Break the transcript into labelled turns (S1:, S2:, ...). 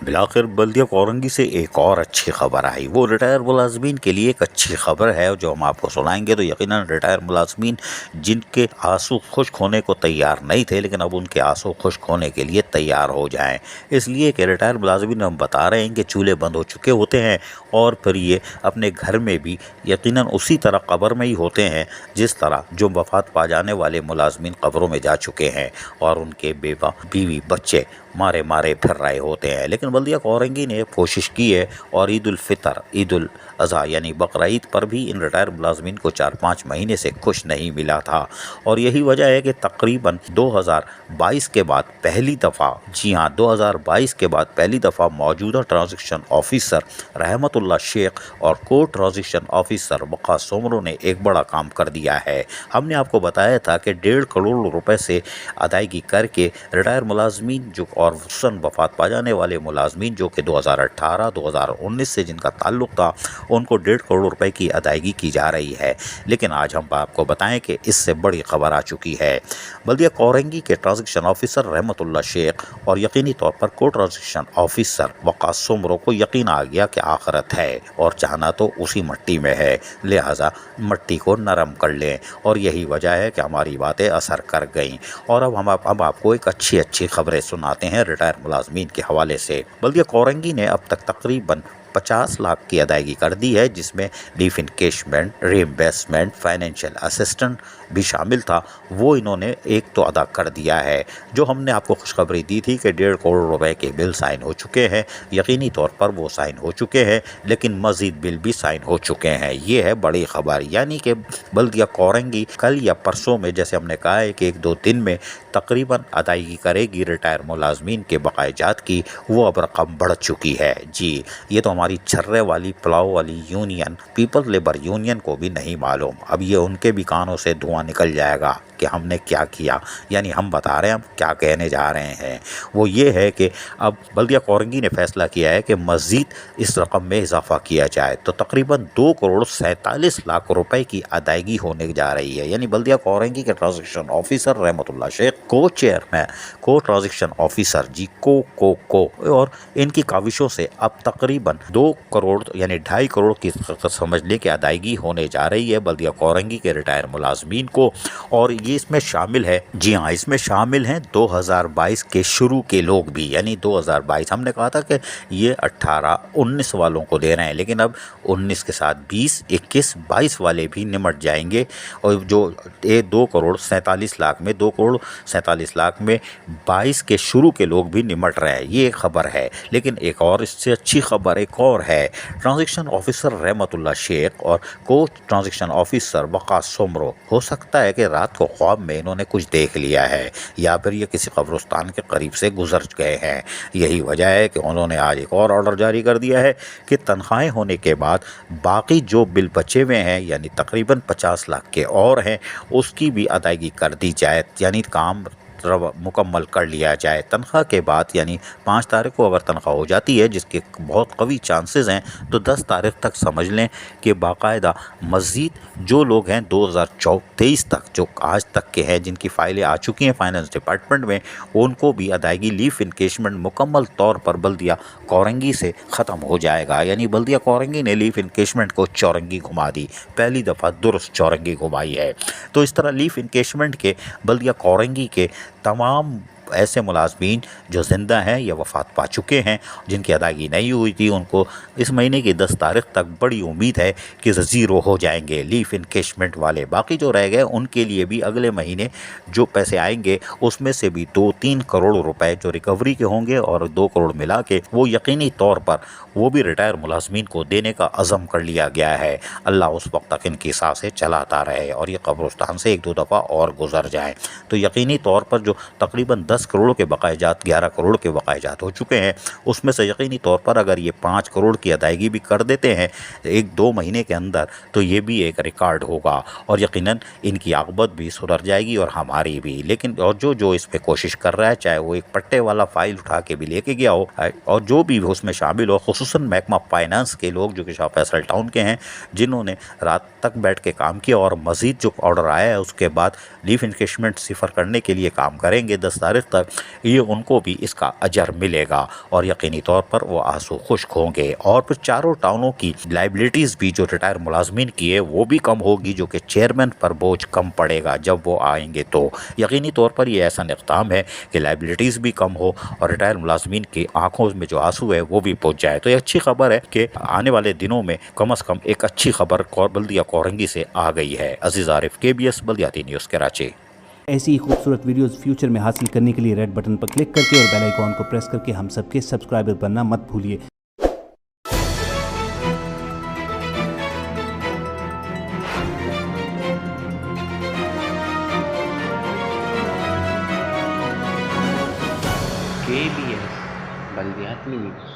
S1: बिलाखिर बल्दिया कोरंगी से एक और अच्छी खबर आई। वो रिटायर मुलाजमीन के लिए एक अच्छी खबर है जो हम आपको सुनाएंगे। तो यकीनन रिटायर मुलाजमीन जिनके आंसू खुश्क होने को तैयार नहीं थे, लेकिन अब उनके आंसू खुश्क होने के लिए तैयार हो जाएं। इसलिए कि रिटायर मुलाजमीन हम बता रहे हैं कि चूल्हे बंद हो चुके होते हैं और फिर ये अपने घर में भी यकीनन उसी तरह कब्र में ही होते हैं जिस तरह जो वफात पा जाने वाले मुलाजमीन कब्रों में जा चुके हैं और उनके बेवा बीवी बच्चे मारे मारे फिर रहे होते हैं। लेकिन बल्दिया कोरंगी ने कोशिश की है और ईद उल फितर, ईद उल अज़हा यानी बकरा ईद पर भी इन रिटायर मुलाजमीन को 4-5 महीने से कुछ नहीं मिला था। और यही वजह है कि तकरीबन 2022 के बाद पहली दफ़ा, जी हाँ 2022 के बाद पहली दफ़ा मौजूदा ट्रांजेक्शन ऑफिसर रहमतुल्लाह शेख और को ट्रांजेक्शन ऑफिसर वक़ास सोमरो ने एक बड़ा काम कर दिया है। हमने आपको बताया था कि 1.5 करोड़ रुपए से अदायगी करके रिटायर मुलाजमीन जो और हुसन वफात पा जाने वाले मुलाजमीन जो कि 2018-2019 से जिनका ताल्लुक़ था उनको 1.5 करोड़ रुपए की अदायगी की जा रही है। लेकिन आज हम आपको बताएं कि इससे बड़ी खबर आ चुकी है। बल्दिया कोरंगी के ट्रांजेक्शन ऑफिसर रहमतुल्लाह शेख और यकीनी तौर पर को ट्रांजेक्शन ऑफिसर वक़ास सोमरो को यकीन आ गया कि आखिरत है और चाहना तो उसी मट्टी में है, लिहाजा मट्टी को नरम कर लें। और यही वजह है कि हमारी बातें असर कर गईं। और अब आपको एक अच्छी खबरें सुनाते हैं रिटायर मुलाजमीन के हवाले से। बल्दिया कोरंगी ने अब तक तकरीबन 50 लाख की अदायगी कर दी है, जिसमें लीफ इनकेशमेंट, रीइंवेस्टमेंट, फाइनेंशियल असिस्टेंट भी शामिल था। वो इन्होंने एक तो अदा कर दिया है। जो हमने आपको खुशखबरी दी थी कि 1.5 करोड़ रुपए के बिल साइन हो चुके हैं, यकीनी तौर पर वो साइन हो चुके हैं, लेकिन मज़ीद बिल भी साइन हो चुके हैं। ये है बड़ी खबर। यानी कि बल्दिया कोरंगी कल या परसों में, जैसे हमने कहा है कि 1-2 दिन में तकरीबन अदायगी करेगी रिटायर मुलाजमीन के बकायजात की। वो अब रकम बढ़ चुकी है। जी, ये तो हमारी छर्रे वाली पुलाव वाली यूनियन पीपल्स लेबर यूनियन को भी नहीं मालूम। अब ये उनके भी कानों से धुआं निकल जाएगा कि हमने क्या किया। यानी हम बता रहे हैं हम क्या कहने जा रहे हैं। वो ये है कि अब बल्दिया कोरंगी ने फैसला किया है कि मज़ीद इस रकम में इजाफा किया जाए, तो तकरीबन 2 करोड़ 47 लाख रुपए की अदायगी होने जा रही है। यानी बल्दिया कोरंगी के ट्रांजेक्शन ऑफिसर रहमतुल्लाह शेख, को चेयरमैन, को ट्रांजेक्शन ऑफिसर जी को और इनकी काविशों से अब तकरीबन 2 करोड़ यानी 2.5 करोड़ की समझ लें कि अदायगी होने जा रही है बल्दिया कोरंगी के रिटायर मुलाजमीन को। और ये इसमें शामिल है, जी हाँ, इसमें शामिल हैं 2022 के शुरू के लोग भी। यानी 2022 हमने कहा था कि ये 18-19 वालों को दे रहे हैं, लेकिन अब 19 के साथ 20, 21, 22 वाले भी निमट जाएंगे। और जो 2 करोड़ 47 लाख में 2 करोड़ 47 लाख में 22 के शुरू के लोग भी निमट रहे हैं। ये एक खबर है। लेकिन एक और इससे अच्छी खबर एक और है। ट्रांजेक्शन ऑफिसर रहमतुल्लाह शेख और को ट्रांजेक्शन ऑफिसर वक़ास सोमरो, हो सकता है कि रात को ख्वाब में इन्होंने कुछ देख लिया है या फिर ये किसी कब्रिस्तान के करीब से गुजर गए हैं। यही वजह है कि उन्होंने आज एक और ऑर्डर जारी कर दिया है कि तनख्वाहें होने के बाद बाकी जो बिल बचे हुए हैं यानी तकरीबन 50 लाख के और हैं, उसकी भी अदायगी कर दी जाए। यानी काम मुकम्मल कर लिया जाए तनख्वाह के बाद। यानी 5 तारीख को अगर तनख्वाह हो जाती है, जिसके बहुत कवी चांसेस हैं, तो 10 तारीख तक समझ लें कि बाकायदा मज़ीद जो लोग हैं 2023 तक, जो आज तक के हैं, जिनकी फ़ाइलें आ चुकी हैं फाइनेंस डिपार्टमेंट में, उनको भी अदायगी लीफ इनकेशमेंट मुकम्मल तौर पर बल्दिया कोरंगी से ख़त्म हो जाएगा। यानी बल्दिया कोरंगी ने लीफ इनकेशमेंट को चौरंगी घुमा दी, पहली दफ़ा दुरुस्त चौरंगी घुमाई है। तो इस तरह लीफ इनकेशमेंट के बल्दिया कोरंगी के तमाम ऐसे मुलाजमीन जो ज़िंदा हैं या वफ़ात पा चुके हैं, जिनकी अदायगी नहीं हुई थी, उनको इस महीने की 10 तारीख तक बड़ी उम्मीद है कि ज़ीरो हो जाएंगे लीफ इनकेशमेंट वाले। बाकी जो रह गए उनके लिए भी अगले महीने जो पैसे आएंगे उसमें से भी 2-3 करोड़ रुपए जो रिकवरी के होंगे और 2 करोड़ मिला के वो यकीनी तौर पर वो भी रिटायर मुलाजमीन को देने का अज़म कर लिया गया है। अल्लाह उस वक्त तक इनकी सांसें चलाता रहे और ये कब्रिस्तान से 1-2 दफ़ा और गुजर जाए। तो यकीनी तौर पर जो तकरीबन 10 करोड़ के बकायजात 11 करोड़ के बकायजात हो चुके हैं, उसमें से यकीनी तौर पर अगर ये 5 करोड़ की अदायगी भी कर देते हैं 1-2 महीने के अंदर, तो ये भी एक रिकॉर्ड होगा और यकीनन इनकी आक़िबत भी सुधर जाएगी और हमारी भी। लेकिन और जो इस पर कोशिश कर रहा है, चाहे वो एक पट्टे वाला फ़ाइल उठा के भी लेके गया हो और जो भी उसमें शामिल हो, खुसूसन महकमा फाइनेंस के लोग जो कि शाह फैसल टाउन के हैं, जिन्होंने रात तक बैठ के काम किया और मज़ीद जो ऑर्डर आया है उसके बाद लीफ इनकेशमेंट सिफर करने के लिए काम करेंगे 10 तारीख تک یہ ان کو بھی اس کا اجر ملے گا اور یقینی طور پر وہ آنسو خشک ہوں گے۔ اور پھر چاروں ٹاؤنوں کی لائبلٹیز بھی جو ریٹائر ملازمین کی ہے وہ بھی کم ہوگی، جو کہ چیئرمین پر بوجھ کم پڑے گا جب وہ آئیں گے۔ تو یقینی طور پر یہ ایسا اقدام ہے کہ لائبلٹیز بھی کم ہو اور ریٹائر ملازمین کی آنکھوں میں جو آنسو ہے وہ بھی پہنچ جائے۔ تو یہ اچھی خبر ہے کہ آنے والے دنوں میں کم از کم ایک اچھی خبر بلدیہ کورنگی سے آ گئی ہے۔ عزیز عارف، KBS بلدیاتی نیوز کراچی۔
S2: ایسی ہی خوبصورت ویڈیوز فیوچر میں حاصل کرنے کے لیے ریڈ بٹن پر کلک کر کے اور بیل آئیکن کو پریس کر کے ہم سب کے سبسکرائبر بننا مت بھولیے۔
S3: KBS بلدیاتی نیوز۔